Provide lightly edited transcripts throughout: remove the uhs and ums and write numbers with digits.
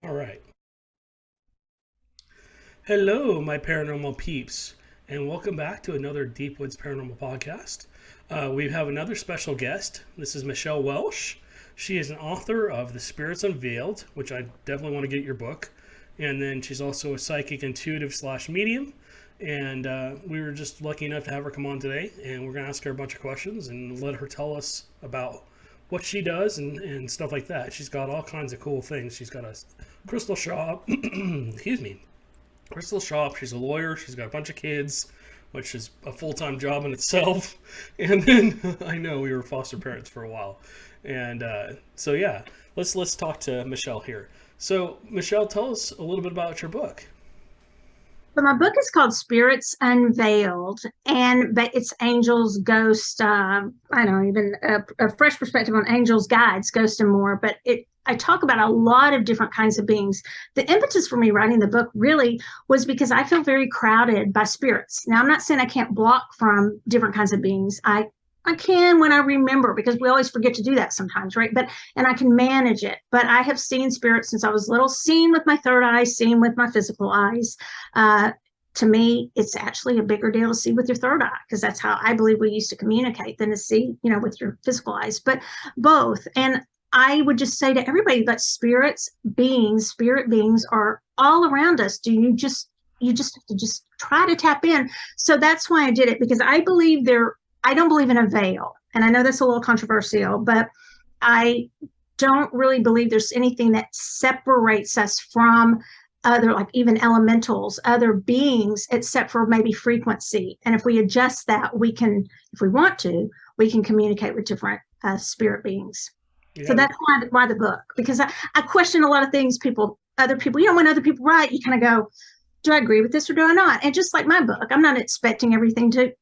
All right. Hello, my paranormal peeps, and welcome back to another Deep Woods Paranormal podcast. We have another special guest. This is Michelle Welsh. She is an author of The Spirits Unveiled, which I definitely want to get your book. And then she's also a psychic intuitive slash medium. And we were just lucky enough to have her come on today. And we're going to ask her a bunch of questions and let her tell us about what she does and stuff like that. She's got all kinds of cool things. She's got a crystal shop. Excuse me. Crystal shop. She's a lawyer. She's got a bunch of kids, which is a full-time job in itself. And then I know we were foster parents for a while. And so yeah, let's talk to Michelle here. So Michelle, tell us a little bit about your book. So my book is called Spirits Unveiled, and but it's angels, ghosts. I don't know, even a fresh perspective on angels, guides, ghosts, and more. But I talk about a lot of different kinds of beings. The impetus for me writing the book really was because I feel very crowded by spirits. Now, I'm not saying I can't block from different kinds of beings. I can when I remember, because we always forget to do that sometimes, right? And I can manage it. But I have seen spirits since I was little, seen with my third eye, seen with my physical eyes. Uh, to me, it's actually a bigger deal to see with your third eye, because that's how I believe we used to communicate than to see, with your physical eyes, but both. And I would just say to everybody that spirit beings are all around us. You just have to just try to tap in. So that's why I did it, because I don't believe in a veil. And I know that's a little controversial, but I don't really believe there's anything that separates us from other, like even elementals, other beings, except for maybe frequency. And if we adjust that, if we want to, we can communicate with different spirit beings. So Yeah, that's why the book, because I question a lot of things other people, when other people write, you kind of go, do I agree with this or do I not? And just like my book, I'm not expecting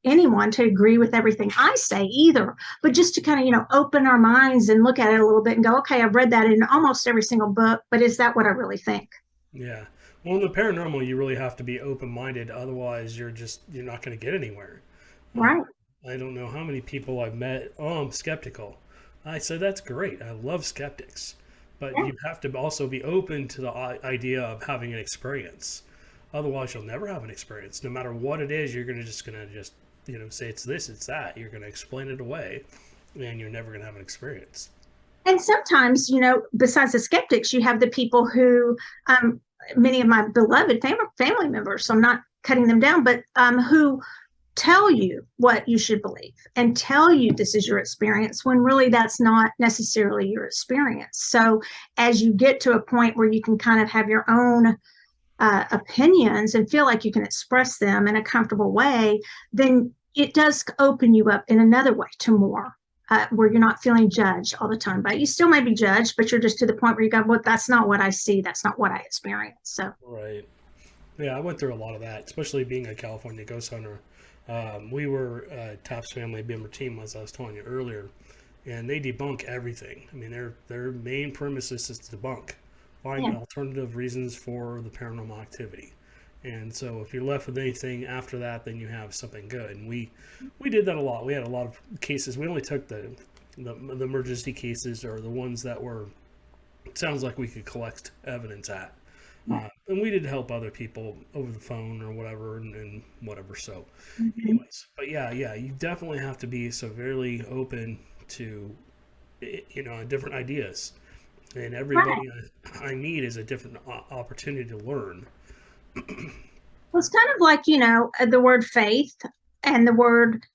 anyone to agree with everything I say either, but just to kind of, open our minds and look at it a little bit and go, okay, I've read that in almost every single book, but is that what I really think? yeah. Well, in the paranormal, you really have to be open-minded. Otherwise, you're not going to get anywhere. Uh, Right. I don't know how many people I've met. Oh, I'm skeptical. I said that's great. I love skeptics, but Yeah. you have to also be open to the idea of having an experience. Otherwise, you'll never have an experience. No matter what it is, you're gonna just say it's this, it's that. You're gonna explain it away, and you're never gonna have an experience. And sometimes, besides the skeptics, you have the people who, many of my beloved family members, so I'm not cutting them down, but who tell you what you should believe and tell you this is your experience when really that's not necessarily your experience. So as you get to a point where you can kind of have your own opinions and feel like you can express them in a comfortable way, then it does open you up in another way to more. Where you're not feeling judged all the time, but you still may be judged, but you're just to the point where you go, well, that's not what I see. That's not what I experience. So, Right. Yeah, I went through a lot of that, especially being a California ghost hunter. We were Taps Family member team, as I was telling you earlier, and they debunk everything. I mean, their main premise is to debunk, find yeah. alternative reasons for the paranormal activity. And so, if you're left with anything after that, then you have something good. And we did that a lot. We had a lot of cases. We only took the emergency cases, or the ones that were, it sounds like we could collect evidence at. And we did help other people over the phone or whatever, and whatever. So, Mhm. anyways, but yeah, you definitely have to be severely open to, different ideas. And everybody Right. I meet is a different opportunity to learn. Well, it's kind of like, the word faith and the word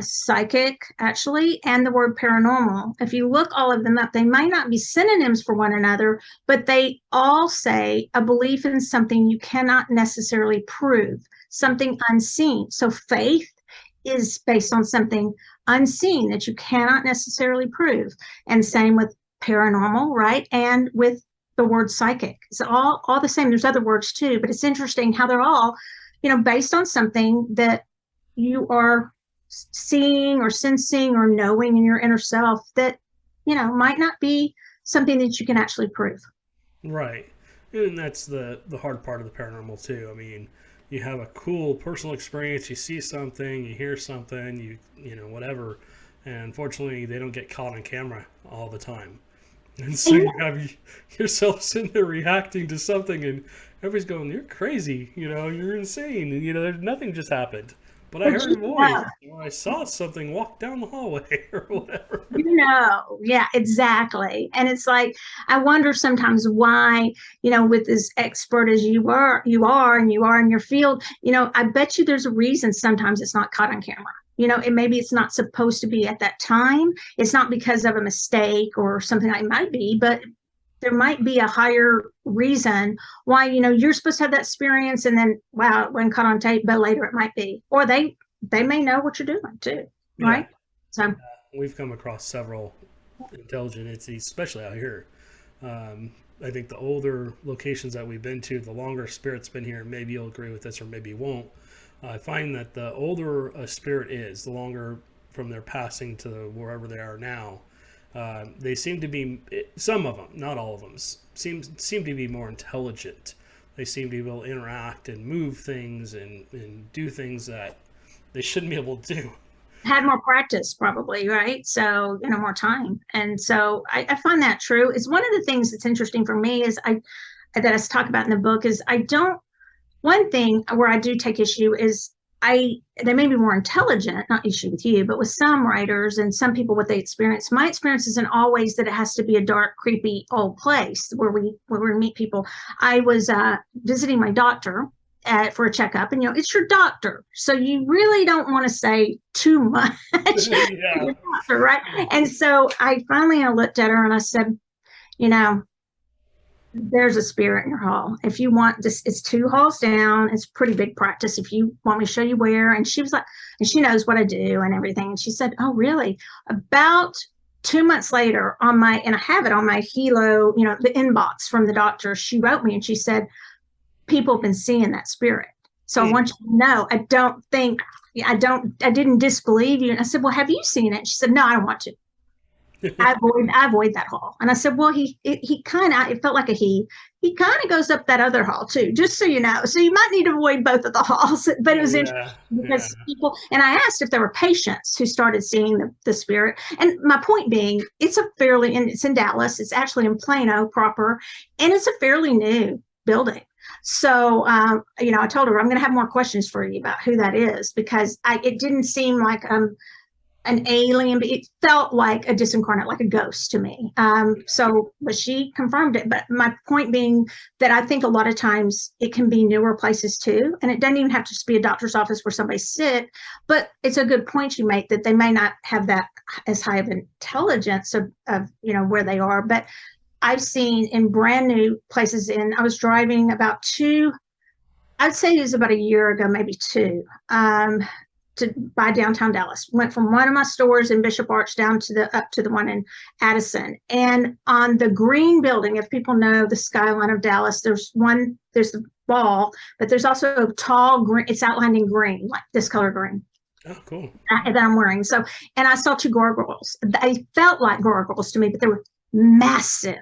psychic, actually, and the word paranormal. If you look all of them up, they might not be synonyms for one another, but they all say a belief in something you cannot necessarily prove, something unseen. So faith is based on something unseen that you cannot necessarily prove. And same with paranormal, right? And with the word psychic. It's all the same. There's other words too, but it's interesting how they're all, based on something that you are seeing or sensing or knowing in your inner self that might not be something that you can actually prove. Right. And that's the hard part of the paranormal too. I mean, you have a cool personal experience, you see something, you hear something, whatever. And unfortunately, they don't get caught on camera all the time. And so you have yourself sitting there reacting to something, and everybody's going, "You're crazy, you're insane." And nothing just happened, but I But heard a voice, or I saw something walk down the hallway, or whatever. yeah, exactly. And it's like, I wonder sometimes why, with as expert as and you are in your field, I bet you there's a reason sometimes it's not caught on camera. Maybe it's not supposed to be at that time. It's not because of a mistake or something like it might be, but there might be a higher reason why, you're supposed to have that experience and then, wow, it wasn't caught on tape, but later it might be. Or they may know what you're doing too, Yeah, right? So we've come across several intelligent entities, especially out here. Um, I think the older locations that we've been to, the longer spirit's been here. Maybe you'll agree with this, or maybe you won't. I find that the older a spirit is, the longer from their passing to wherever they are now, they seem to be, some of them, not all of them, seem to be more intelligent. They seem to be able to interact and move things and do things that they shouldn't be able to do. had more practice probably, right? So more time. And so I find that true. It's one of the things that's interesting for me is that I talk about in the book is I don't one thing where I do take issue is they may be more intelligent, not issue with you, but with some writers and some people what they experience. My experience isn't always that it has to be a dark, creepy old place where we meet people. I was visiting my doctor for a checkup, and it's your doctor, so you really don't want to say too much to Yeah. your doctor, right? And so I finally looked at her and I said, you know, there's a spirit in your hall. If you want this, it's 2 halls down. It's pretty big practice. If you want me to show you where. And she was like, and she knows what I do and everything. And she said, oh, really? About 2 months later and I have it on my Hilo, the inbox from the doctor, she wrote me and she said, people have been seeing that spirit. So I want you to know, I didn't disbelieve you. And I said, well, have you seen it? She said, no, I don't want to. I avoid that hall. And I said, well, he kind of, it felt like he kind of goes up that other hall too, just so you know. So you might need to avoid both of the halls. But it was interesting because people, and I asked if there were patients who started seeing the spirit. And my point being, it's in Dallas. It's actually in Plano proper. And it's a fairly new building. So, I told her I'm going to have more questions for you about who that is because it didn't seem like, an alien, but it felt like a disincarnate, like a ghost to me. But she confirmed it. But my point being that I think a lot of times it can be newer places too. And it doesn't even have to just be a doctor's office where somebody's sick, but it's a good point you make that they may not have that as high of intelligence of where they are. But I've seen in brand new places I was driving I'd say it was about a year ago, maybe two, by downtown Dallas. Went from one of my stores in Bishop Arch down up to the one in Addison. And on the green building, if people know the skyline of Dallas, there's the wall, but there's also a tall green, it's outlined in green, like this color green. Oh, cool. That I'm wearing. So, and I saw 2 gargoyles. They felt like gargoyles to me, but they were massive.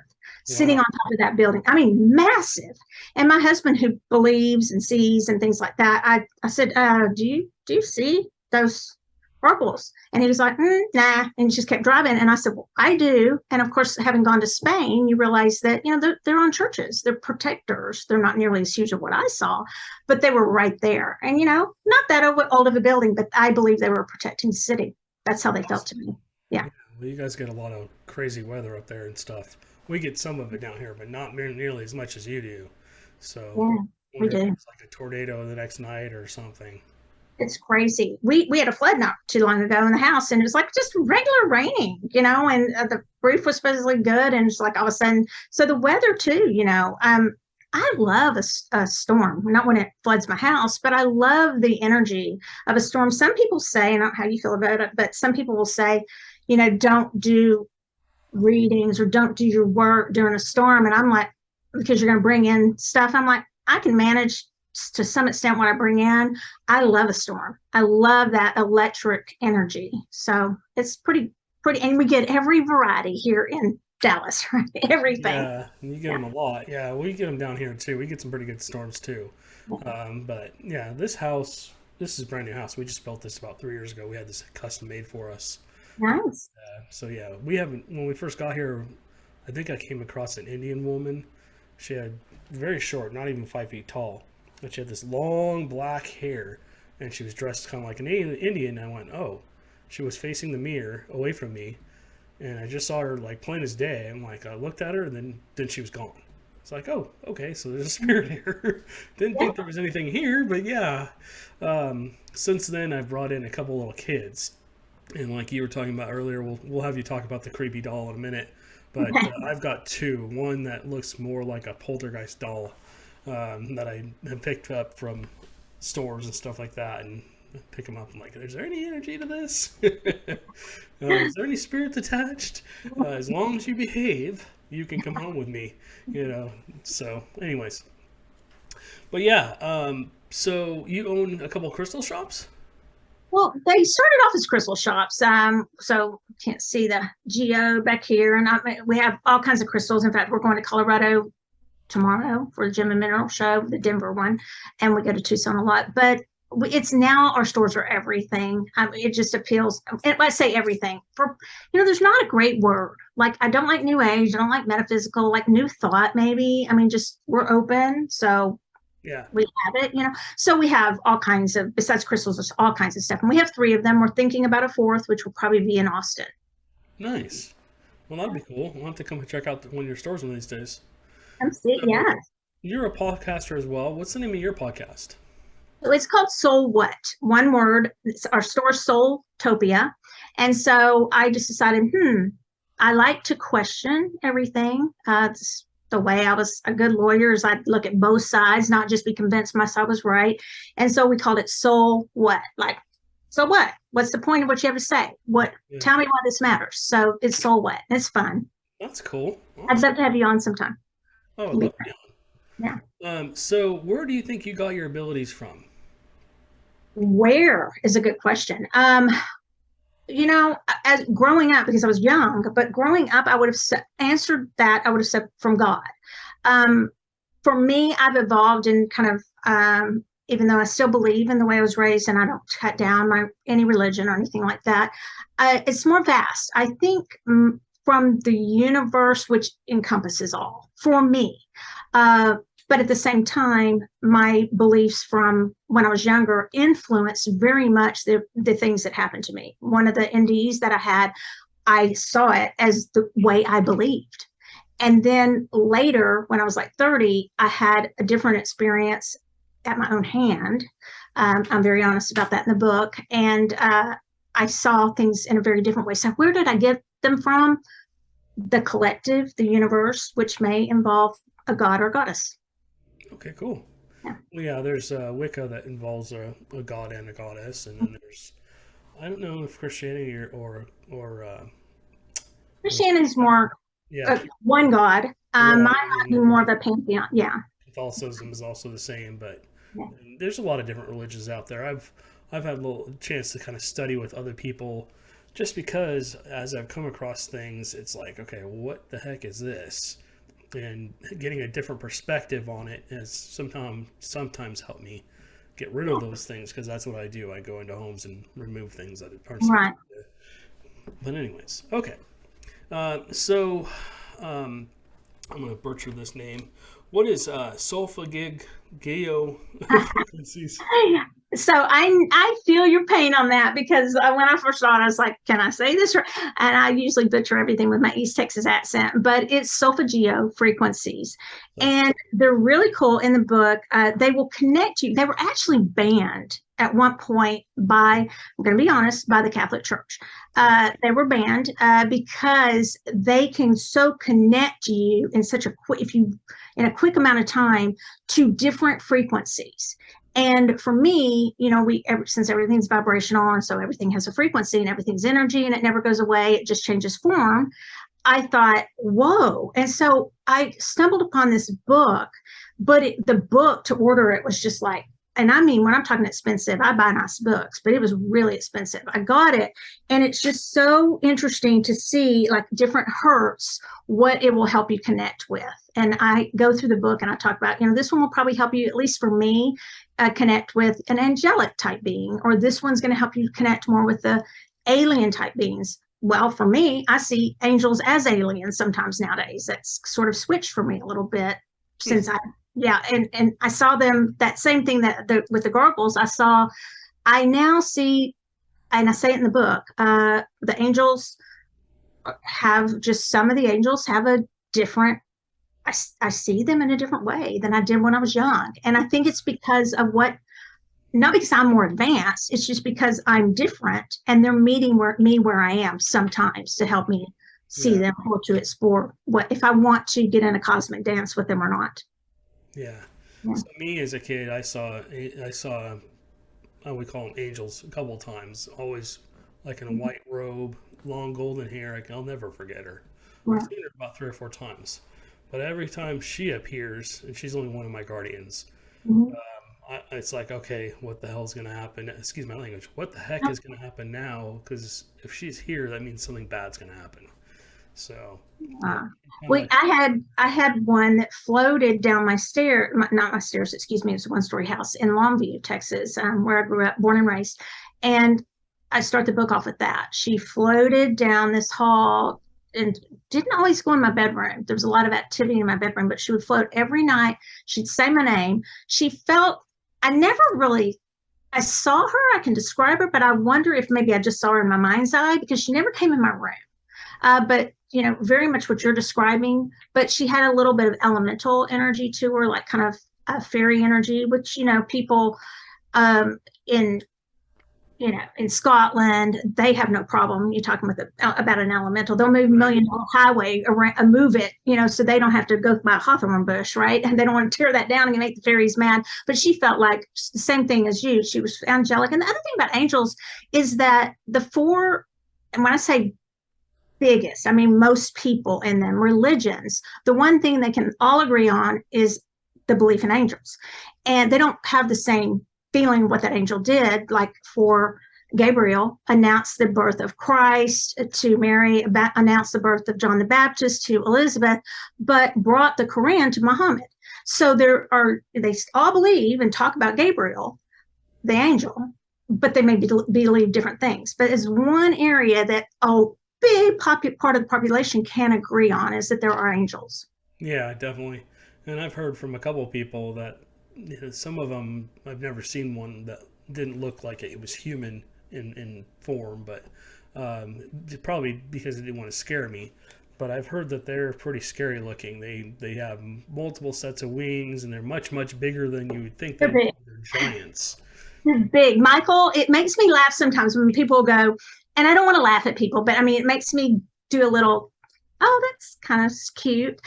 Sitting on top of that building. I mean, massive. And my husband, who believes and sees and things like that, I said, do you see those gargoyles? And he was like, nah. And he just kept driving. And I said, well, I do. And of course, having gone to Spain, you realize that, they're on churches. They're protectors. They're not nearly as huge as what I saw, but they were right there. And, not that old of a building, but I believe they were protecting the city. That's how they felt to me. Yeah. Well, you guys get a lot of crazy weather up there and stuff. We get some of it down here, but not nearly as much as you do. So yeah, we do. It's like a tornado the next night or something. It's crazy. We had a flood not too long ago in the house, and it was like just regular raining, and the roof was supposedly good, and it's like all of a sudden. So the weather too, I love a storm, not when it floods my house, but I love the energy of a storm. Some people say, I don't know how you feel about it, but some people will say, don't do readings or don't do your work during a storm. And I'm like, because you're going to bring in stuff. I'm like, I can manage to some extent what I bring in. I love a storm. I love that electric energy. So it's pretty, and we get every variety here in Dallas, right? Everything. Yeah, you get them a lot. Yeah, we get them down here too. We get some pretty good storms too. But yeah, this is a brand new house. We just built this about 3 years ago. We had this custom made for us. Nice. So yeah, we haven't, when we first got here, I think I came across an Indian woman. She had very short, not even 5 feet tall, but she had this long black hair, and she was dressed kind of like an Indian. I went, oh, she was facing the mirror away from me, and I just saw her like plain as day. I'm like, I looked at her, and then she was gone. It's like, oh, okay, so there's a spirit here. Didn't think there was anything here, but yeah. Since then, I've brought in a couple little kids, and like you were talking about earlier, we'll have you talk about the creepy doll in a minute. But I've got two. One that looks more like a poltergeist doll that I have picked up from stores and stuff like that, and pick them up. I'm like, is there any energy to this? Is there any spirits attached? As long as you behave, you can come home with me. So anyways, but yeah, so you own a couple crystal shops? Well, they started off as crystal shops. So can't see the geo back here, and we have all kinds of crystals. In fact, we're going to Colorado tomorrow for the Gem and Mineral Show, the Denver one, and we go to Tucson a lot. But it's now our stores are everything. It just appeals. And I say everything for, there's not a great word. Like, I don't like new age. I don't like metaphysical, like new thought, maybe. I mean, just we're open. So yeah, we have it, So we have all kinds of, besides crystals, there's all kinds of stuff. And we have 3 of them. We're thinking about a 4th, which will probably be in Austin. Nice. Well, that'd be cool. We'll have to come and check out one of your stores one of these days. Yeah. You're a podcaster as well. What's the name of your podcast? So it's called Soul What? One word. It's our store, Soultopia. And so I just decided, I like to question everything. It's the way I was a good lawyer is I'd look at both sides, not just be convinced my side was right. And so we called it Soul What? Like, so what? What's the point of what you have to say? Tell me why this matters. So it's Soul What? It's fun. That's cool. Awesome. I'd love to have you on sometime. Oh, I'd love to be on. Yeah. So where do you think you got your abilities from? Where is a good question. As growing up, because I was young, but growing up, I would have answered that. I would have said from God. For me, I've evolved in kind of, even though I still believe in the way I was raised, and I don't cut down any religion or anything like that. It's more vast. I think from the universe, which encompasses all for me. But at the same time, my beliefs from when I was younger influenced very much the things that happened to me. One of the NDEs that I had, I saw it as the way I believed. And then later, when I was like 30, I had a different experience at my own hand. I'm very honest about that in the book. And I saw things in a very different way. So where did I get them from? The collective, the universe, which may involve a god or goddess. Okay, cool. Yeah. Well, yeah, there's Wicca that involves a god and a goddess, and then there's, I don't know if Christianity or Christianity is more one god. Mine might be more of a pantheon. Yeah. Catholicism is also the same, but there's a lot of different religions out there. I've had a little chance to kind of study with other people, just because as I've come across things, it's like, okay, what the heck is this? And getting a different perspective on it has sometimes helped me get rid of those things, because that's what I do. I go into homes and remove things that aren't right. But anyways, okay. So I'm going to butcher this name. What is sulfagig frequencies? So I feel your pain on that, because when I first saw it, I was like, can I say this? And I usually butcher everything with my East Texas accent, but it's sulfagio frequencies. And they're really cool in the book. They will connect you. They were actually banned at one point I'm going to be honest, by the Catholic Church. They were banned because they can so connect you in in a quick amount of time to different frequencies. And for me, since everything's vibrational, and so everything has a frequency and everything's energy and it never goes away, it just changes form. I thought, whoa. And so I stumbled upon this book, but the book to order it was just like, and I mean, when I'm talking expensive, I buy nice books, but it was really expensive. I got it. And it's just so interesting to see, like, different hertz, what it will help you connect with. And I go through the book and I talk about, this one will probably help you, at least for me, connect with an angelic type being, or this one's going to help you connect more with the alien type beings. well, for me, I see angels as aliens sometimes nowadays. That's sort of switched for me a little bit since yeah, and I saw them, that same thing with the gargles, I now see, and I say it in the book, the angels have just, some of the angels have a different, I see them in a different way than I did when I was young. And I think it's because of not because I'm more advanced, it's just because I'm different and they're meeting me where I am sometimes to help me see them or to explore what, if I want to get in a cosmic dance with them or not. Yeah. So me as a kid, I saw, I would call them angels a couple of times, always like in a white robe, long golden hair. I'll never forget her. I've seen her about 3 or 4 times. But every time she appears, and she's only one of my guardians, it's like, okay, what the hell's going to happen? Excuse my language. What the heck is going to happen now? Because if she's here, that means something bad's going to happen. So, I had one that floated down my stair, not my stairs, excuse me. It was a 1-story house in Longview, Texas, where I grew up, born and raised. And I start the book off with that. She floated down this hall and didn't always go in my bedroom. There was a lot of activity in my bedroom, but she would float every night. She'd say my name. I saw her, I can describe her, but I wonder if maybe I just saw her in my mind's eye because she never came in my room. But, very much what you're describing, but she had a little bit of elemental energy to her, like kind of a fairy energy, which, people in Scotland, they have no problem. You're talking about an elemental. They'll move $1 million highway around, move it, so they don't have to go by a hawthorn bush, right? And they don't want to tear that down and make the fairies mad. But she felt like the same thing as you. She was angelic. And the other thing about angels is that and when I say biggest, I mean most people in them, religions, the one thing they can all agree on is the belief in angels. And they don't have the same feeling what that angel did, like for Gabriel, announced the birth of Christ to Mary, announced the birth of John the Baptist to Elizabeth, but brought the Quran to Muhammad. So they all believe and talk about Gabriel, the angel, but they may believe different things. But it's one area that a big part of the population can agree on, is that there are angels. Yeah, definitely. And I've heard from a couple of people that some of them, I've never seen one that didn't look like it was human in form, but probably because it didn't want to scare me. But I've heard that they're pretty scary looking. They have multiple sets of wings, and they're much, much bigger than you would think. They're giants. They're big. Michael, it makes me laugh sometimes when people go, and I don't want to laugh at people, but I mean, it makes me do a little, oh, that's kind of cute.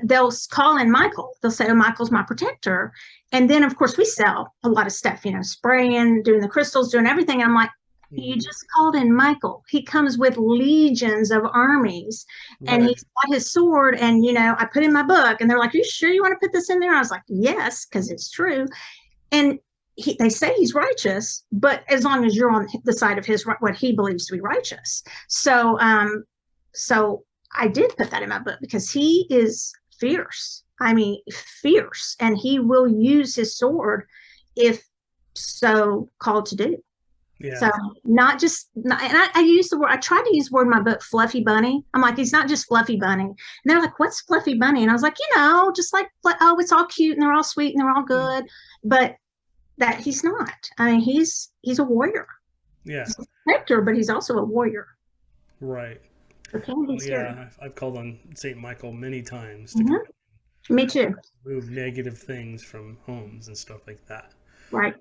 They'll call in Michael. They'll say, oh, Michael's my protector. And then, of course, we sell a lot of stuff, spraying, doing the crystals, doing everything. And I'm like, you just called in Michael. He comes with legions of armies, and he's got his sword. And, I put in my book, and they're like, are you sure you want to put this in there? I was like, yes, because it's true. And they say he's righteous, but as long as you're on the side of what he believes to be righteous. So I did put that in my book because he is fierce. I mean, fierce, and he will use his sword if so called to do. Yeah. So and I use the word, I tried to use the word in my book, fluffy bunny. I'm like, he's not just fluffy bunny. And they're like, what's fluffy bunny? And I was like, just like, oh, it's all cute and they're all sweet and they're all good. But that he's not. I mean, he's a warrior. Yeah. He's a protector, but he's also a warrior. Right. Yeah, I've called on St. Michael many times to me too. Move negative things from homes and stuff like that. Right.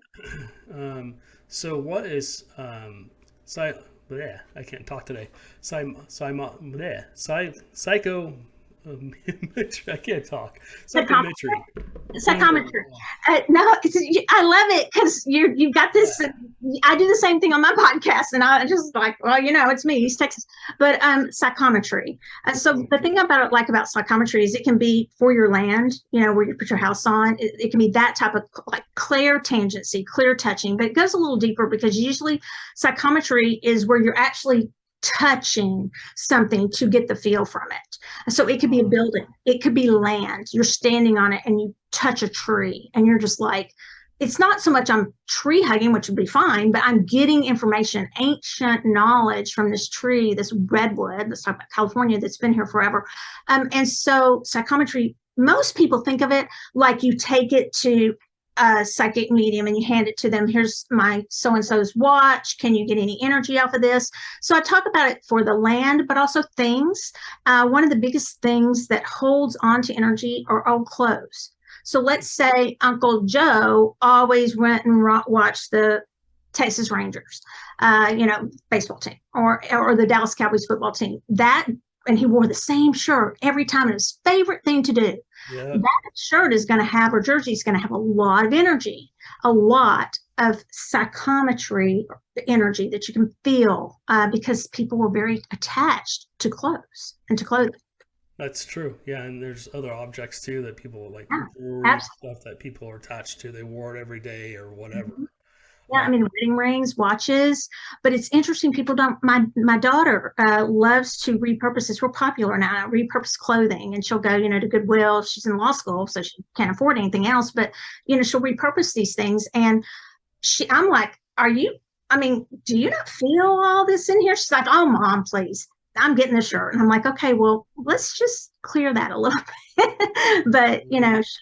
So what is I can't talk today. Psycho. I can't talk. Psychometry. Psychometry. No, I love it because you've got this. I do the same thing on my podcast, and I just like, well, it's me, East Texas. But psychometry. So the thing about psychometry is it can be for your land, where you put your house on. It can be that type of like clear tangency, clear touching, but it goes a little deeper because usually psychometry is where you're actually touching something to get the feel from it. So it could be a building, it could be land. You're standing on it and you touch a tree and you're just like, it's not so much I'm tree hugging, which would be fine, but I'm getting information, ancient knowledge from this tree, this redwood, let's talk about California, that's been here forever. And so psychometry, most people think of it like you take it to a psychic medium and you hand it to them. Here's my so-and-so's watch. Can you get any energy off of this? So I talk about it for the land, but also things. One of the biggest things that holds on to energy are old clothes. So let's say Uncle Joe always went and watched the Texas Rangers, baseball team, or the Dallas Cowboys football team. And he wore the same shirt every time. And his favorite thing to do. Yeah. That shirt is going to have, or jersey is going to have a lot of energy, a lot of psychometry energy that you can feel because people were very attached to clothes and to clothing. That's true. Yeah, and there's other objects too that people like, Yeah, stuff that people are attached to. They wore it every day or whatever. absolutely. Yeah, I mean, wedding rings, watches, but it's interesting. People don't. My daughter loves to repurpose. It's real popular now. Repurpose clothing, and she'll go, to Goodwill. She's in law school, so she can't afford anything else. But she'll repurpose these things. And I'm like, are you? I mean, do you not feel all this in here? She's like, oh, Mom, please. I'm getting the shirt. And I'm like, okay, well, let's just clear that a little bit. But,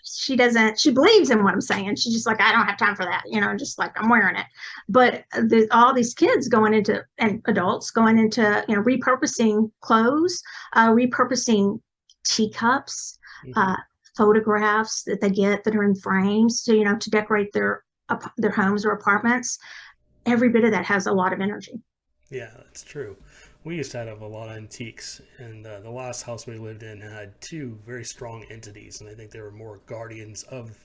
she doesn't, she believes in what I'm saying. She's just like, I don't have time for that, just like I'm wearing it. But all these kids going into, and adults going into, repurposing clothes, repurposing teacups, photographs that they get that are in frames to decorate their homes or apartments. Every bit of that has a lot of energy. Yeah, that's true. We used to have a lot of antiques, and the last house we lived in had two very strong entities, and I think they were more guardians of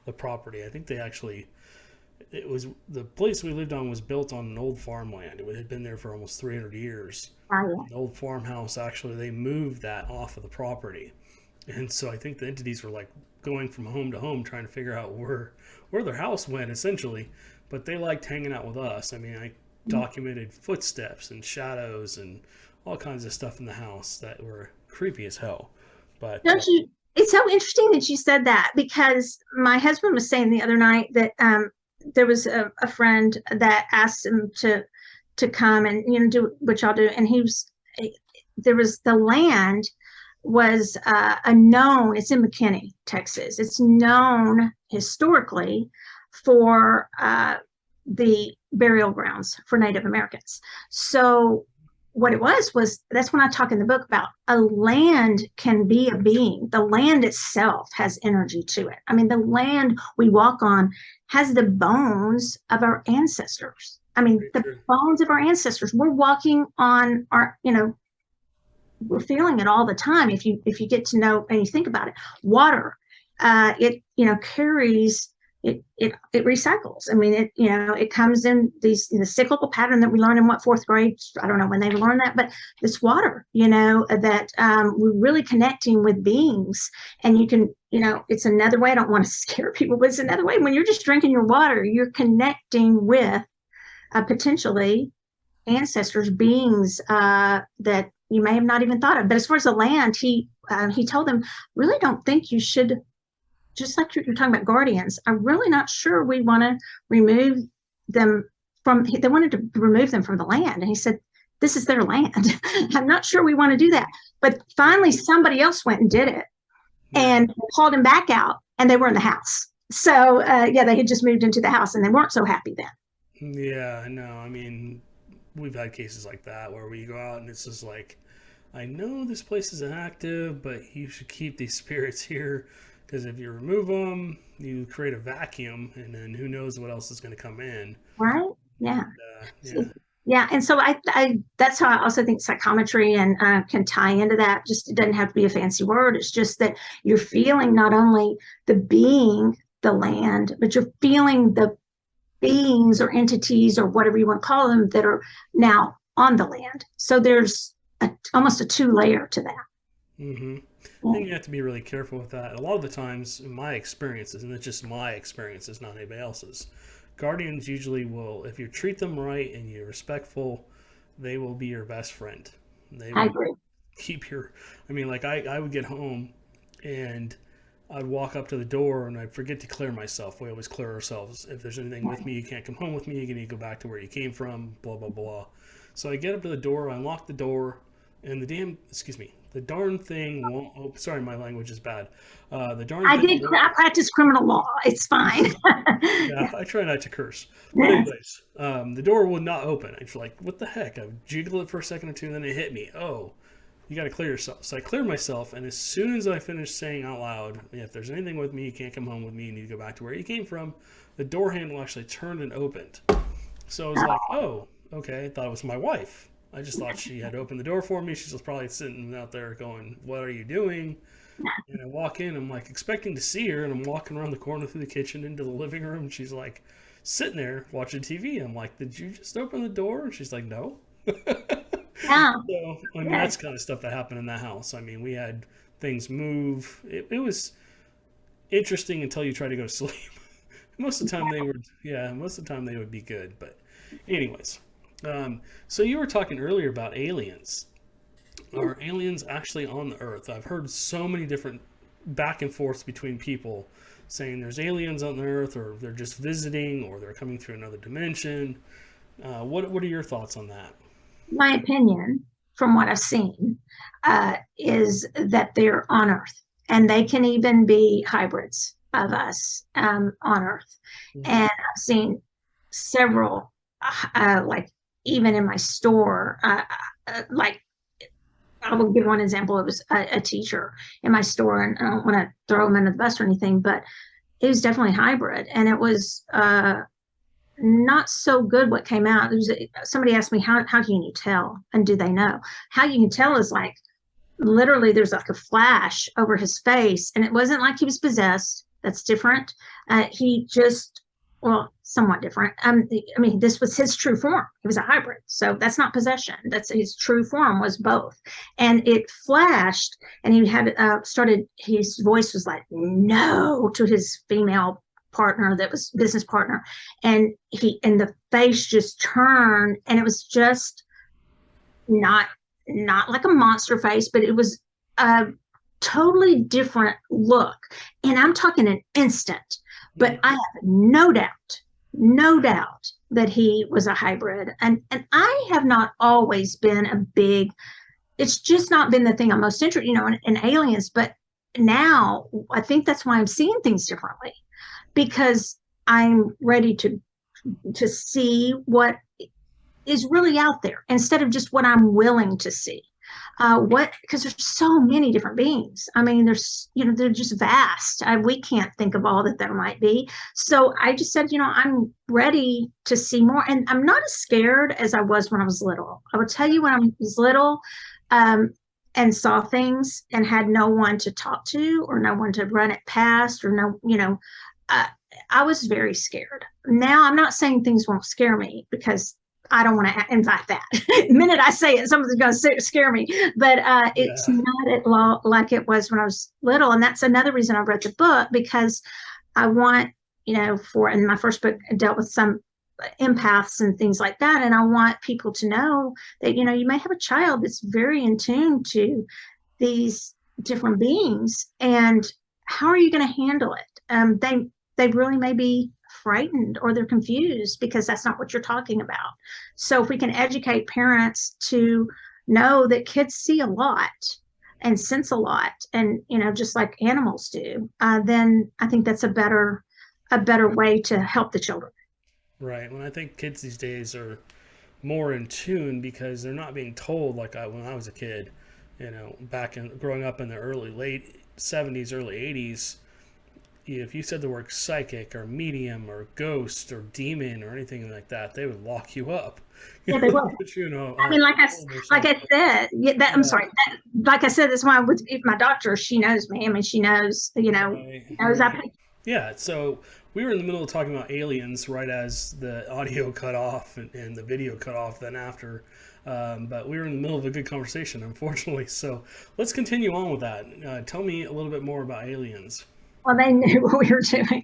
the property. I think it was the place we lived on was built on an old farmland. It had been there for almost 300 years. Oh, The old farmhouse, actually, they moved that off of the property. And so I think the entities were like going from home to home trying to figure out where their house went, essentially. But they liked hanging out with us. I mean, I documented footsteps and shadows and all kinds of stuff in the house that were creepy as hell. But don't you? It's so interesting that you said that, because my husband was saying the other night that there was a friend that asked him to come and do what y'all do, and there was the land was a known. It's in McKinney, Texas. It's known historically for the burial grounds for Native Americans. So what it was that's when I talk in the book about a land can be a being. The land itself has energy to it. I mean, the land we walk on has the bones of our ancestors. I mean, the bones of our ancestors. We're walking on our, we're feeling it all the time. If you get to know and you think about it, water, it carries. It recycles. I mean, it comes in the cyclical pattern that we learn in fourth grade. I don't know when they learned that, but this water, that we're really connecting with beings. And you can, it's another way. I don't want to scare people, but it's another way. When you're just drinking your water, you're connecting with potentially ancestors, beings that you may have not even thought of. But as far as the land, he told them, really don't think you should. Just like you're talking about guardians, I'm really not sure we want to remove them they wanted to remove them from the land. And he said, this is their land. I'm not sure we want to do that. But finally, somebody else went and did it and called him back out, and they were in the house. So, they had just moved into the house and they weren't so happy then. Yeah, no, I mean, we've had cases like that where we go out and it's just like, I know this place is active, but you should keep these spirits here. Because if you remove them, you create a vacuum, and then who knows what else is going to come in. Right? Yeah. Yeah. Yeah. And so I that's how I also think psychometry and can tie into that. Just it doesn't have to be a fancy word. It's just that you're feeling not only the being, the land, but you're feeling the beings or entities or whatever you want to call them that are now on the land. So there's almost a two-layer to that. Mm-hmm. I think you have to be really careful with that. A lot of the times, in my experiences, and it's just my experiences, not anybody else's, guardians usually will, if you treat them right and you're respectful, they will be your best friend. They will I agree. keep your, I mean, like I would get home and I'd walk up to the door and I'd forget to clear myself. We always clear ourselves. If there's anything with me, you can't come home with me. You need to go back to where you came from, blah, blah, blah. So I get up to the door, I unlock the door, and the darn thing won't open. Sorry, my language is bad. The darn I thing did. I practice criminal law. It's fine. yeah, I try not to curse. But anyways, the door would not open. I was like, what the heck? I jiggled it for a second or two, and then it hit me. Oh, you got to clear yourself. So I cleared myself, and as soon as I finished saying out loud, if there's anything with me, you can't come home with me. You need to go back to where you came from. The door handle actually turned and opened. So I was like, oh, okay. I thought it was my wife. I just thought she had opened the door for me. She was probably sitting out there going, what are you doing? And I walk in, I'm like expecting to see her, and I'm walking around the corner through the kitchen into the living room. And she's like sitting there watching TV. I'm like, did you just open the door? And she's like, no. Yeah. So, I mean, that's kind of stuff that happened in that house. I mean, we had things move. It was interesting until you try to go to sleep. Most of the time most of the time they would be good. But anyways, so you were talking earlier about aliens. Are aliens actually on the Earth? I've heard so many different back and forths between people saying there's aliens on the Earth, or they're just visiting, or they're coming through another dimension. What are your thoughts on that? My opinion, from what I've seen, is that they're on Earth, and they can even be hybrids of us on Earth. Mm-hmm. And I've seen several, like even in my store, like I will give one example. It was a teacher in my store, and I don't want to throw him under the bus or anything, but it was definitely hybrid, and it was not so good what came out. It was, somebody asked me, how can you tell, and do they know? How you can tell is like literally there's like a flash over his face, and it wasn't like he was possessed. That's different. He just, well, somewhat different. I mean, this was his true form. He was a hybrid, so that's not possession. That's his true form, was both. And it flashed, and he had started. His voice was like no to his female partner, that was business partner, and the face just turned, and it was just not like a monster face, but it was a totally different look. And I'm talking an instant, but I have no doubt that he was a hybrid. And I have not always been a big, it's just not been the thing I'm most interested, in aliens. But now I think that's why I'm seeing things differently, because I'm ready to see what is really out there instead of just what I'm willing to see. Because there's so many different beings. I mean, they're just vast. We can't think of all that there might be. So I just said, I'm ready to see more. And I'm not as scared as I was when I was little. I would tell you, when I was little, and saw things and had no one to talk to, or no one to run it past, or no, I was very scared. Now I'm not saying things won't scare me, because I don't want to invite that. The minute I say it, something's going to scare me. But it's not like it was when I was little. And that's another reason I wrote the book, because I want, and my first book dealt with some empaths and things like that. And I want people to know that, you may have a child that's very in tune to these different beings. And how are you going to handle it? They really may be frightened, or they're confused, because that's not what you're talking about. So if we can educate parents to know that kids see a lot and sense a lot, and just like animals do, then I think that's a better way to help the children. Right. When I think kids these days are more in tune, because they're not being told like when I was a kid, back in growing up in the late 70s, early 80s. If you said the word psychic or medium or ghost or demon or anything like that, they would lock you up. Yeah, they would. But, I mean, like I said, I'm sorry. Like I said, that's why with my doctor, she knows me. I mean, she knows, knows I. Yeah. So we were in the middle of talking about aliens right as the audio cut off and the video cut off then after. But we were in the middle of a good conversation, unfortunately. So let's continue on with that. Tell me a little bit more about aliens. Well, they knew what we were doing.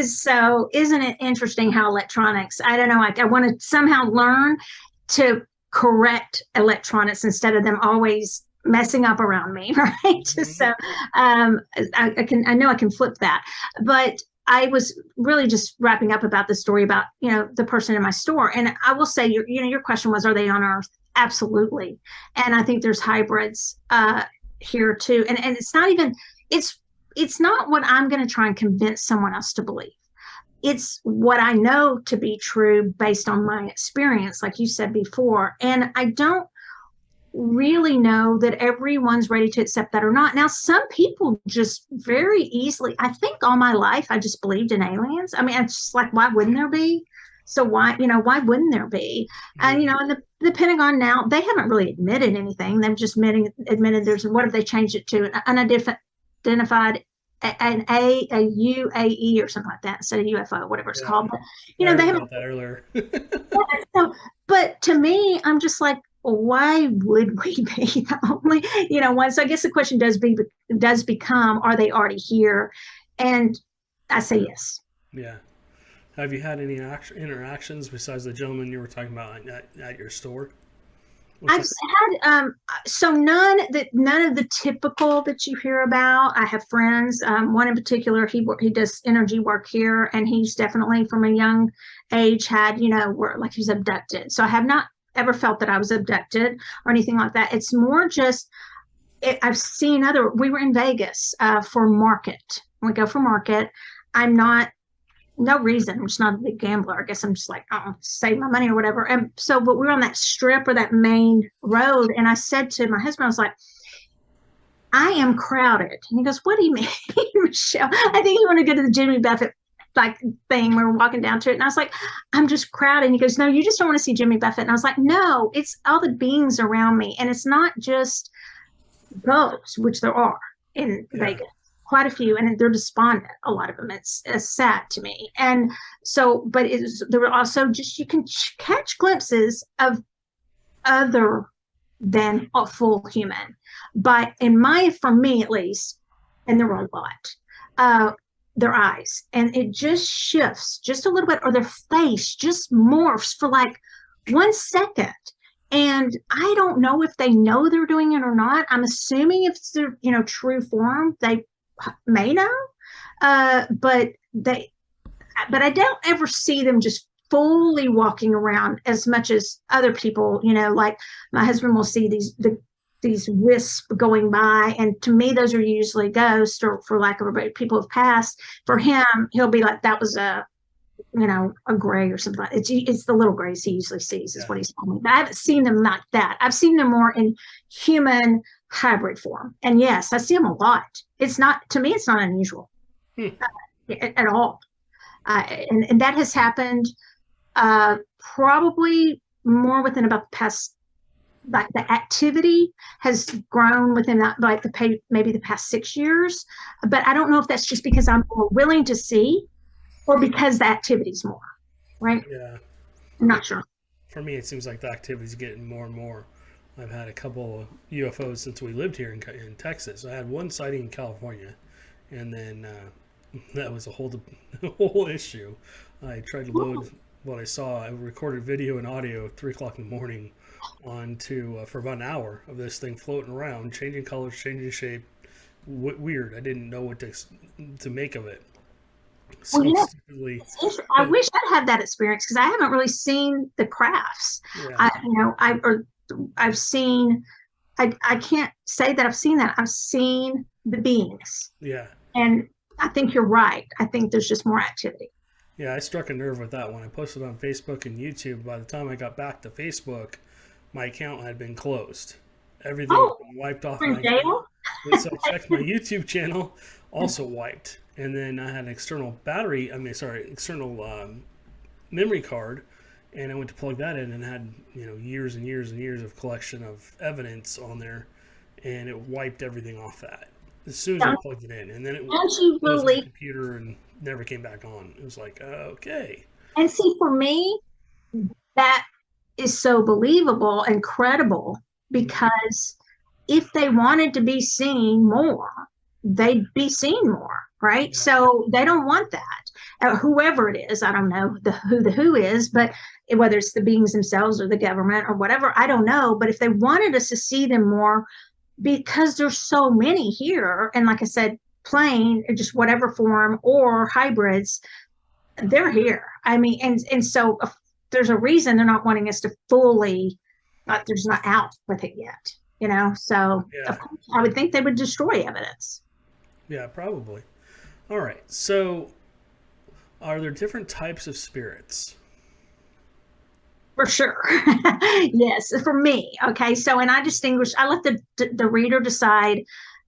So isn't it interesting how electronics, I don't know, I want to somehow learn to correct electronics instead of them always messing up around me, right? So I know I can flip that. But I was really just wrapping up about the story about, the person in my store. And I will say, your question was, are they on Earth? Absolutely. And I think there's hybrids here too. And it's not even, it's not what I'm going to try and convince someone else to believe. It's what I know to be true based on my experience, like you said before. And I don't really know that everyone's ready to accept that or not. Now, some people just very easily, I think all my life, I just believed in aliens. I mean, it's just like, why wouldn't there be? So why wouldn't there be? And, and the Pentagon now, they haven't really admitted anything. They've just admitted there's, what have they changed it to? An unidentified, an UAE or something like that instead of UFO, whatever it's called. But, they haven't that earlier. But to me, I'm just like, why would we be the only, one? So I guess the question does become, are they already here? And I say yes. Yeah. Have you had any interactions besides the gentleman you were talking about at your store? I've had so none of the typical that you hear about. I have friends. One in particular, he does energy work here, and he's definitely from a young age had where like he was abducted. So I have not ever felt that I was abducted or anything like that. It's more just I've seen we were in Vegas for market. We go for market. I'm not, no reason. I'm just not a big gambler. I guess I'm just like, save my money or whatever. And so, but we were on that strip or that main road. And I said to my husband, I was like, I am crowded. And he goes, what do you mean, Michelle? I think you want to go to the Jimmy Buffett thing. We were walking down to it, and I was like, I'm just crowded. And he goes, no, you just don't want to see Jimmy Buffett. And I was like, no, it's all the beings around me. And it's not just ghosts, which there are in Vegas, quite a few, and they're despondent, a lot of them. It's sad to me. And so, but there were also just, you can catch glimpses of other than a full human. But for me at least, and there were a lot, their eyes, and it just shifts just a little bit, or their face just morphs for like 1 second. And I don't know if they know they're doing it or not. I'm assuming if it's their, true form, they may know. But I don't ever see them just fully walking around as much as other people, like my husband will see these wisps going by, and to me those are usually ghosts, or for lack of a better, people have passed. For him, he'll be like, that was a gray or something. It's the little grays he usually sees, is what he's telling me. But I haven't seen them like that. I've seen them more in human hybrid form, and yes, I see them a lot. It's not, to me, it's not unusual at all. And that has happened probably more within about the past, like the activity has grown within that, like maybe the past 6 years. But I don't know if that's just because I'm more willing to see, or because the activity's more, right? Yeah. I'm not sure. For me, it seems like the activity's getting more and more. I've had a couple of UFOs since we lived here in Texas. I had one sighting in California, and then that was a whole issue. I tried to load what I saw, a recorded video and audio at 3 o'clock in the morning onto for about an hour of this thing floating around, changing colors, changing shape. Weird. I didn't know what to make of it. So I wish I'd had that experience, because I haven't really seen the crafts. Yeah. I've seen. I can't say that I've seen that. I've seen the beings. Yeah. And I think you're right. I think there's just more activity. Yeah, I struck a nerve with that one. I posted on Facebook and YouTube. By the time I got back to Facebook, my account had been closed. Everything had been wiped off my account. So I checked my YouTube channel, also wiped. And then I had an external memory card, and I went to plug that in and had, years and years and years of collection of evidence on there, and it wiped everything off that as soon as I plugged it in. And then it closed my computer and never came back on. It was like, okay. And see, for me, that is so believable and credible, because if they wanted to be seen more, they'd be seen more, right? Yeah. So they don't want that. Whoever it is, I don't know who the who is, but whether it's the beings themselves or the government or whatever, I don't know. But if they wanted us to see them more, because there's so many here, and like I said, plain, just whatever form or hybrids, they're here. I mean, and so there's a reason they're not wanting us to fully, they're just not out with it yet, you know? So Yeah. of course, I would think they would destroy evidence. Yeah, probably. All right. So, are there different types of spirits? For sure. Yes, for me. Okay. So, and I let the reader decide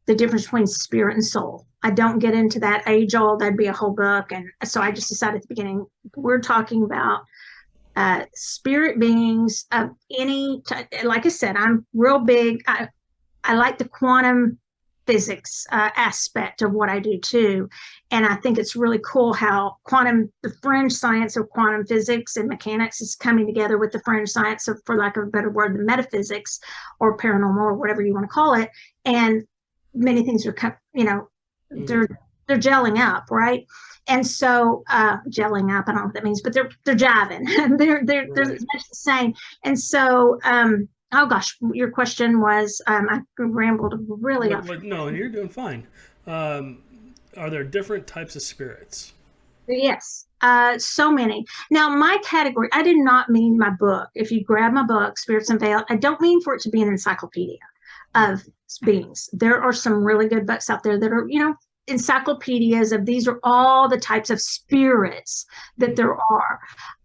the difference between spirit and soul. I don't get into that age old, that'd be a whole book. And so I just decided at the beginning, we're talking about spirit beings of any type. Like I said, I'm real big. I like the quantum physics aspect of what I do too. And I think it's really cool how the fringe science of quantum physics and mechanics is coming together with the fringe science of, for lack of a better word, the metaphysics or paranormal or whatever you want to call it. And many things are, they're gelling up, right? And so gelling up, I don't know what that means, but they're jiving. They're Right. much the same. And so oh gosh, your question was I rambled really off. No, you're doing fine. Are there different types of spirits? Yes, so many. Now, my category, I did not mean my book. If you grab my book, Spirits Unveiled, I don't mean for it to be an encyclopedia of beings. There are some really good books out there that are, encyclopedias of these are all the types of spirits that there are.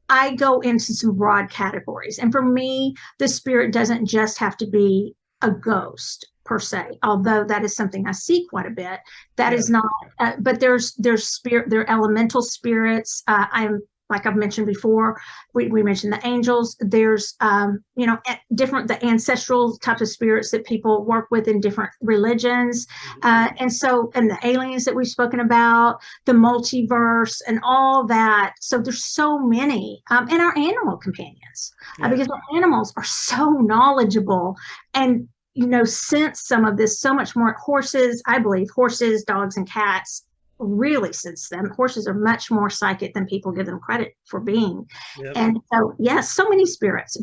I go into some broad categories. And for me, the spirit doesn't just have to be a ghost per se, although that is something I see quite a bit. That Yeah. is not, but there's spirit, there are elemental spirits. I'm like I've mentioned before, we mentioned the angels. There's, different, the ancestral types of spirits that people work with in different religions. And the aliens that we've spoken about, the multiverse and all that. So there's so many, and our animal companions, Yeah. because our animals are so knowledgeable and, sense some of this so much more. Horses, I believe, horses, dogs, and cats really sense them. Horses are much more psychic than people give them credit for being. Yep. And so, yes, so many spirits,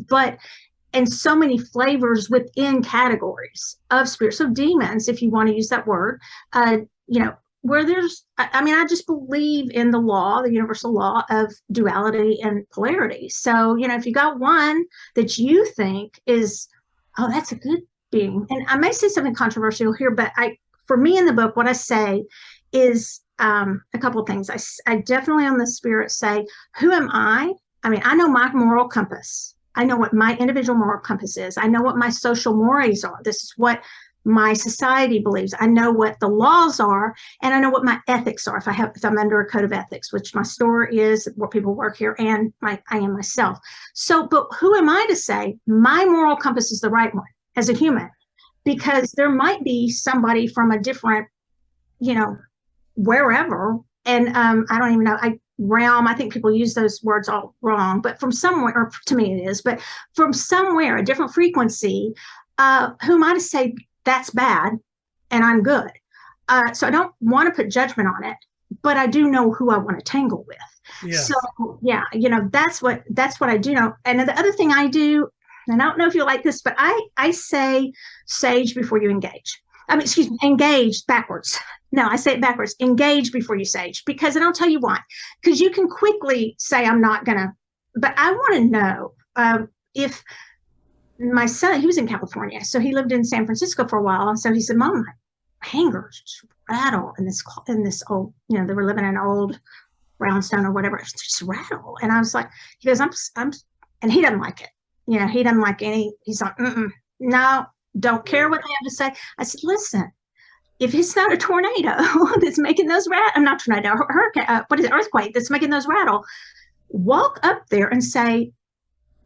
and so many flavors within categories of spirits. So demons, if you want to use that word, where I just believe in the law, the universal law of duality and polarity. So, if you got one that you think is, oh, that's a good being. And I may say something controversial here, but for me in the book, what I say is a couple of things. I definitely on the spirit say, who am I? I mean, I know my moral compass. I know what my individual moral compass is. I know what my social mores are. This is what my society believes. I know what the laws are, and I know what my ethics are. If I'm under a code of ethics, which my store is, where people work here, and I am myself. So, but who am I to say my moral compass is the right one as a human? Because there might be somebody from a different, wherever, and I don't even know. Realm, I think people use those words all wrong, but from somewhere, or to me it is, but from somewhere, a different frequency, who am I to say that's bad and I'm good? So I don't want to put judgment on it, but I do know who I want to tangle with. Yeah. So yeah, that's what I do know. And the other thing I do, and I don't know if you like this, but I say sage before you engage. I mean, excuse me, engage backwards. No, I say it backwards. Engage before you sage, because, and I'll tell you why. Because you can quickly say, I'm not going to, but I want to know if my son, he was in California, so he lived in San Francisco for a while. And so he said, Mom, my hangers just rattle in this old, they were living in an old brownstone or whatever, just rattle. And I was like, he goes, and he doesn't like it. He doesn't like he's like, no, don't care what they have to say. I said, listen, if it's not a tornado that's making those I'm not tornado, hurricane, what is it, earthquake that's making those rattle, walk up there and say,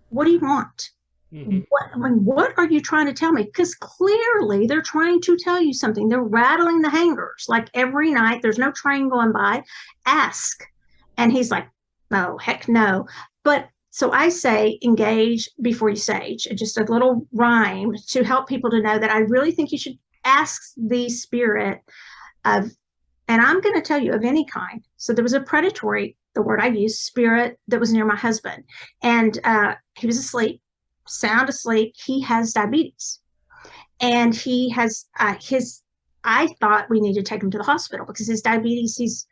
what do you want? Mm-hmm. What are you trying to tell me? Because clearly they're trying to tell you something. They're rattling the hangers like every night. There's no train going by. Ask. And he's like, oh, heck no. But so I say, engage before you sage, just a little rhyme to help people to know that I really think you should ask the spirit of, and I'm going to tell you, of any kind. So there was a predatory, the word I used, spirit that was near my husband. And he was asleep, sound asleep. He has diabetes. and he has I thought we needed to take him to the hospital because his diabetes,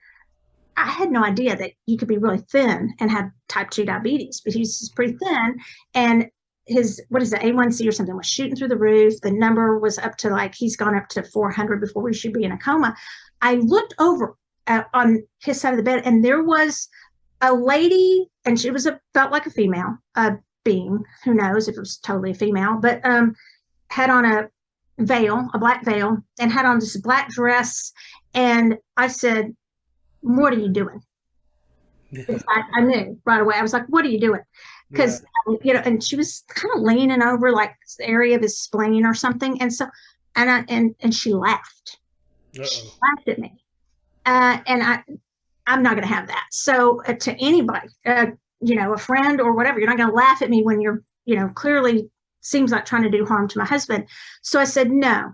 I had no idea that you could be really thin and have type 2 diabetes, but he's pretty thin. And his, what is it, A1C or something was shooting through the roof. The number was up to like, he's gone up to 400 before we should be in a coma. I looked over on his side of the bed, and there was a lady, and she was felt like a female being, who knows if it was totally a female, but had on a veil, a black veil, and had on this black dress. And I said, what are you doing? Yeah. I knew right away. I was like, what are you doing? Because, and she was kind of leaning over like the area of his spleen or something. And so, and she laughed. Uh-oh. She laughed at me. And I'm not going to have that. So to anybody, a friend or whatever, you're not going to laugh at me when you're, clearly seems like trying to do harm to my husband. So I said, no,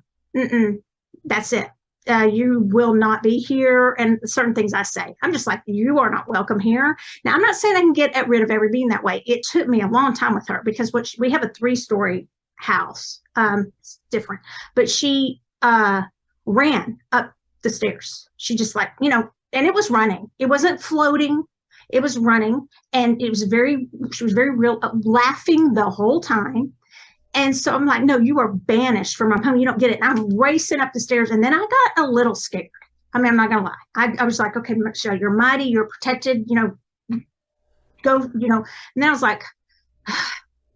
that's it. You will not be here. And certain things I say, I'm just like, you are not welcome here. Now, I'm not saying I can get rid of every being that way. It took me a long time with her because we have a 3-story house. It's different, but she ran up the stairs. She just like, and it was running. It wasn't floating. It was running. And she was very real, laughing the whole time. And so I'm like, no, you are banished from my home. You don't get it. And I'm racing up the stairs. And then I got a little scared. I mean, I'm not going to lie. I was like, okay, Michelle, you're mighty. You're protected. Go, And then I was like,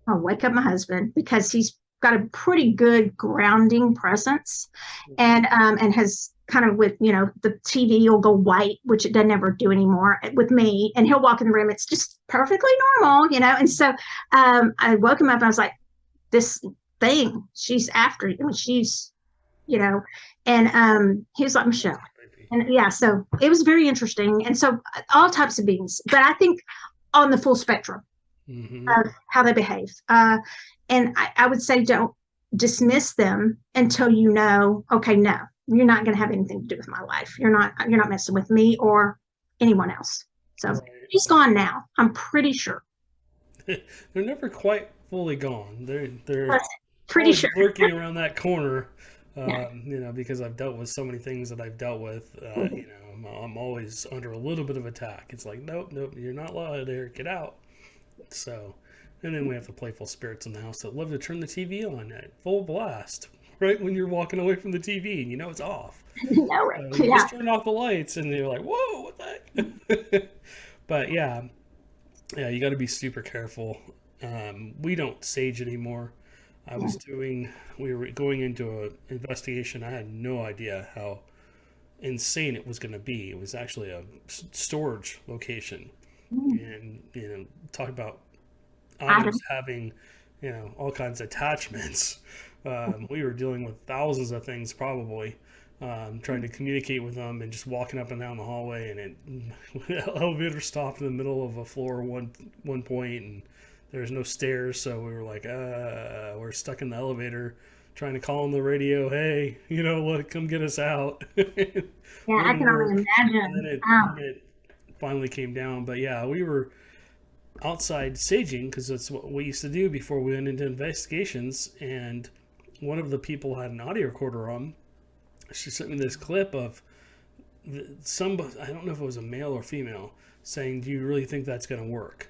I'll wake up my husband because he's got a pretty good grounding presence and has kind of with, the TV will go white, which it doesn't ever do anymore with me. And he'll walk in the room. It's just perfectly normal, And so I woke him up and I was like, this thing, she's after you. I mean, she's, and he was like, Michelle. And yeah, so it was very interesting. And so all types of beings, but I think on the full spectrum of how they behave. And I would say don't dismiss them until okay, no, you're not going to have anything to do with my life. You're not messing with me or anyone else. So he's gone now. I'm pretty sure. They're never quite fully gone. They're pretty sure lurking around that corner. Because I've dealt with so many things that I've dealt with. I'm always under a little bit of attack. It's like, nope, you're not allowed there. Get out. So, and then we have the playful spirits in the house that love to turn the TV on at full blast right when you're walking away from the TV and it's off. You just turn off the lights and you're like, whoa, what the heck? But yeah, you got to be super careful. We don't sage anymore. We were going into an investigation. I had no idea how insane it was going to be. It was actually a storage location. And, talk about items having, all kinds of attachments. We were dealing with thousands of things probably, trying to communicate with them and just walking up and down the hallway, and the elevator stopped in the middle of a floor one point, and there's no stairs, so we were like, we're stuck in the elevator trying to call on the radio, hey, look, come get us out. I can only imagine. And then it finally came down. But yeah, we were outside saging because that's what we used to do before we went into investigations. And one of the people had an audio recorder on. She sent me this clip of somebody, I don't know if it was a male or female, saying, do you really think that's going to work?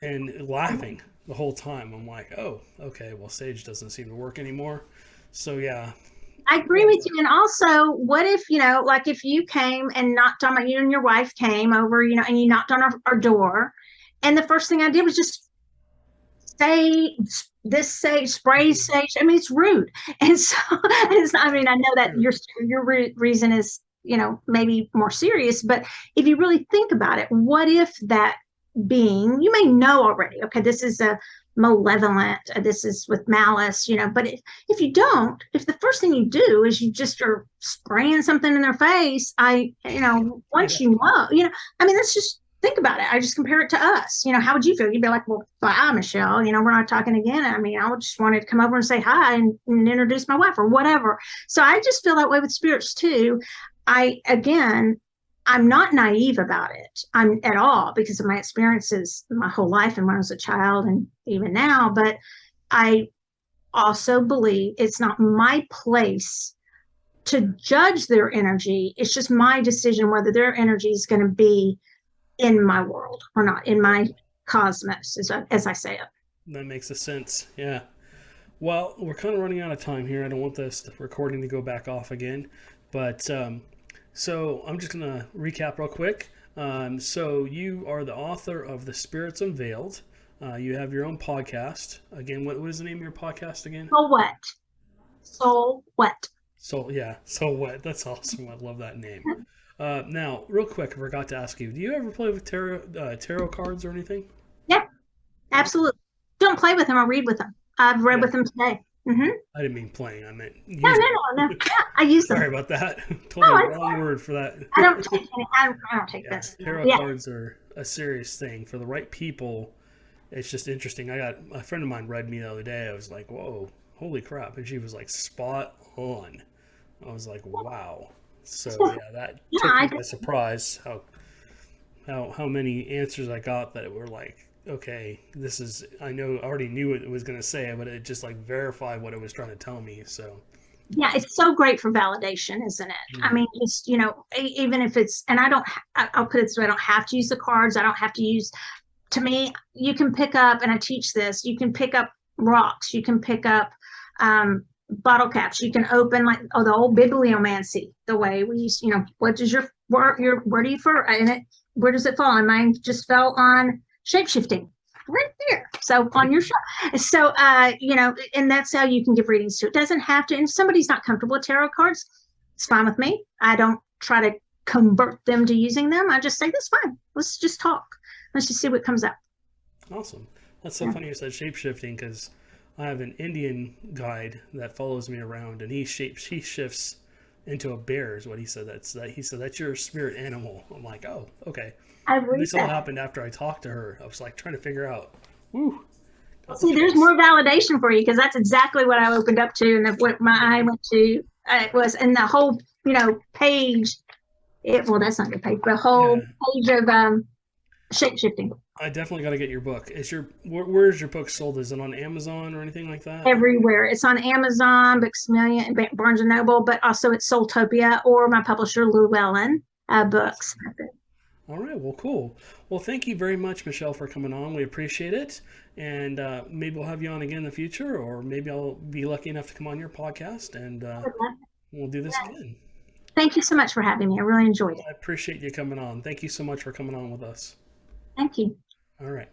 And laughing the whole time. I'm like, oh, okay, well, sage doesn't seem to work anymore. So yeah, I agree with you. And also, what if, like if you came and knocked on you and your wife came over, and you knocked on our door, and the first thing I did was just say this spray sage. I mean, it's rude. And so I know that your reason is, maybe more serious, but if you really think about it, what if that being, you may know already, okay, this is a malevolent, this is with malice, but if you don't, if the first thing you do is you just are spraying something in their face, once let's just think about it. I just compare it to us. How would you feel? You'd be like, well, bye, Michelle, we're not talking again. I mean, I just wanted to come over and say hi and introduce my wife or whatever. So I just feel that way with spirits too. I'm not naive about it. I'm at all because of my experiences my whole life and when I was a child and even now. But I also believe it's not my place to judge their energy. It's just my decision whether their energy is going to be in my world or not, in my cosmos, as I say it. That makes a sense. Yeah. Well, we're kind of running out of time here. I don't want this recording to go back off again. But so I'm just going to recap real quick. So you are the author of The Spirits Unveiled. You have your own podcast. Again, what is the name of your podcast again? So what? So what? So, yeah. So what? That's awesome. I love that name. Now, real quick, I forgot to ask you, do you ever play with tarot cards or anything? Yeah, absolutely. Don't play with them. I'll read with them. I've read with them today. Mm-hmm. I didn't mean playing. I meant using. No. Yeah, I use them. Sorry about that. Totally wrong word for that. I don't take any. I don't take this. Tarot cards are a serious thing for the right people. It's just interesting. I got a friend of mine read me the other day. I was like, "Whoa, holy crap!" And she was like, "Spot on." I was like, "Wow." So yeah, that took me by surprise. How many answers I got that were like, okay, this is, I already knew what it was going to say, but it just like verified what it was trying to tell me. So yeah, it's so great for validation, isn't it? I mean, just, even if it's, and I'll put it this way, I don't have to use the cards. I don't have to use, to me, you can pick up, and I teach this, you can pick up rocks, you can pick up bottle caps, you can open like the old bibliomancy, the way we used, what does where do you for, and where does it fall? And mine just fell on shapeshifting right there. So on your show. So, and that's how you can give readings too. It doesn't have to, and if somebody's not comfortable with tarot cards, it's fine with me. I don't try to convert them to using them. I just say, that's fine. Let's just talk. Let's just see what comes up. Awesome. That's so funny you said shapeshifting, because I have an Indian guide that follows me around, and he shifts into a bear is what he said. He said, that's your spirit animal. I'm like, oh, okay. This all happened after I talked to her. I was like trying to figure out. Woo. See, there's more validation for you, because that's exactly what I opened up to, and what my eye went to. It was in the whole, page. Well, that's not your page, but whole page of shape-shifting. I definitely got to get your book. Where is your book sold? Is it on Amazon or anything like that? Everywhere. It's on Amazon, Books A Million, Barnes & Noble, but also it's Soultopia or my publisher, Llewellyn Books. All right. Well, cool. Well, thank you very much, Michelle, for coming on. We appreciate it. And maybe we'll have you on again in the future, or maybe I'll be lucky enough to come on your podcast, and we'll do this again. Thank you so much for having me. I really enjoyed it. I appreciate you coming on. Thank you so much for coming on with us. Thank you. All right.